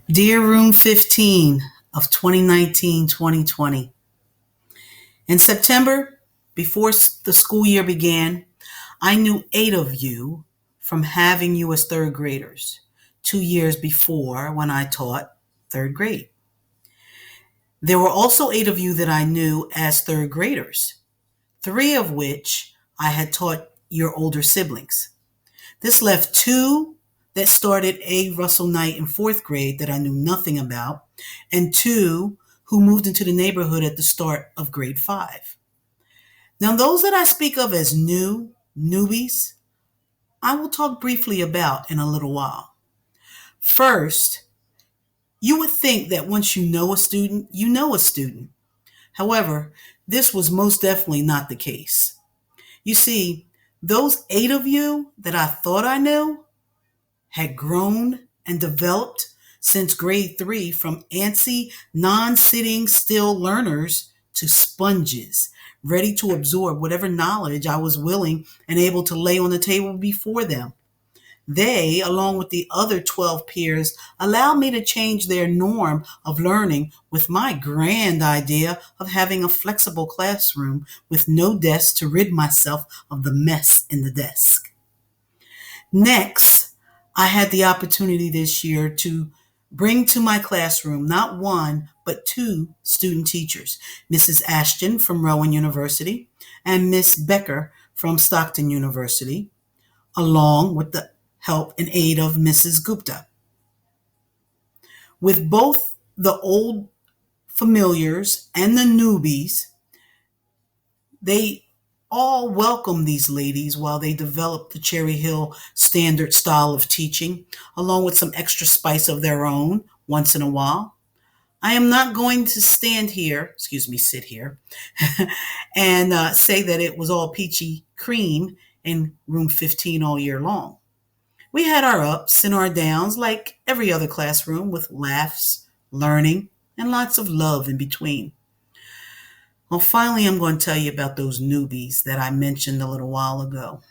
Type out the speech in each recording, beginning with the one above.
Dear Room 15 of 2019-2020, in September, before the school year began, I knew 8 of you from having you as third graders, 2 years before when I taught third grade. There were also 8 of you that I knew as third graders, 3 of which I had taught your older siblings. This left 2 that started A. Russell Knight in 4th grade that I knew nothing about, and 2 who moved into the neighborhood at the start of grade 5. Now, those that I speak of as newbies, I will talk briefly about in a little while. First, you would think that once you know a student, you know a student. However, this was most definitely not the case. You see, those 8 of you that I thought I knew had grown and developed since grade 3 from antsy, non-sitting still learners to sponges, ready to absorb whatever knowledge I was willing and able to lay on the table before them. They, along with the other 12 peers, allowed me to change their norm of learning with my grand idea of having a flexible classroom with no desk to rid myself of the mess in the desk. Next, I had the opportunity this year to bring to my classroom not one, but 2 student teachers, Mrs. Ashton from Rowan University and Miss Becker from Stockton University, along with the help and aid of Mrs. Gupta. With both the old familiars and the newbies, they all welcomed these ladies while they developed the Cherry Hill standard style of teaching, along with some extra spice of their own once in a while. I am not going to sit here, and say that it was all peachy cream in room 15 all year long. We had our ups and our downs like every other classroom with laughs, learning, and lots of love in between. Well, finally, I'm going to tell you about those newbies that I mentioned a little while ago.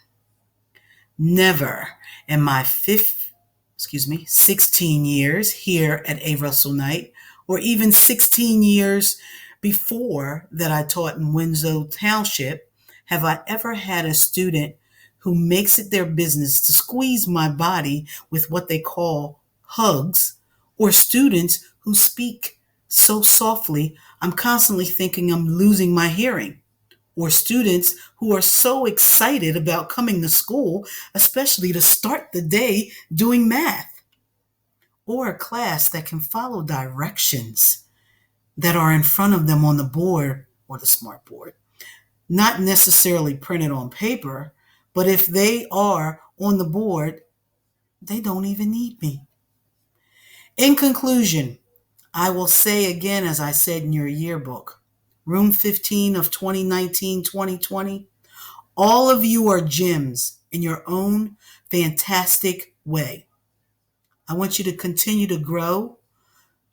Never in my 16 years here at A. Russell Knight, or even 16 years before that I taught in Winslow Township, have I ever had a student who makes it their business to squeeze my body with what they call hugs, or students who speak so softly I'm constantly thinking I'm losing my hearing, or students who are so excited about coming to school, especially to start the day doing math, or a class that can follow directions that are in front of them on the board or the smart board, not necessarily printed on paper, but if they are on the board, they don't even need me. In conclusion, I will say again, as I said in your yearbook, Room 15 of 2019-2020, all of you are gems in your own fantastic way. I want you to continue to grow,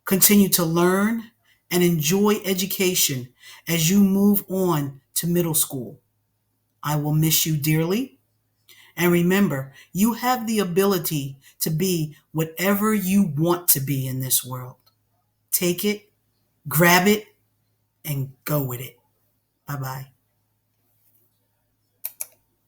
continue to learn, and enjoy education as you move on to middle school. I will miss you dearly. And remember, you have the ability to be whatever you want to be in this world. Take it, grab it, and go with it. Bye-bye.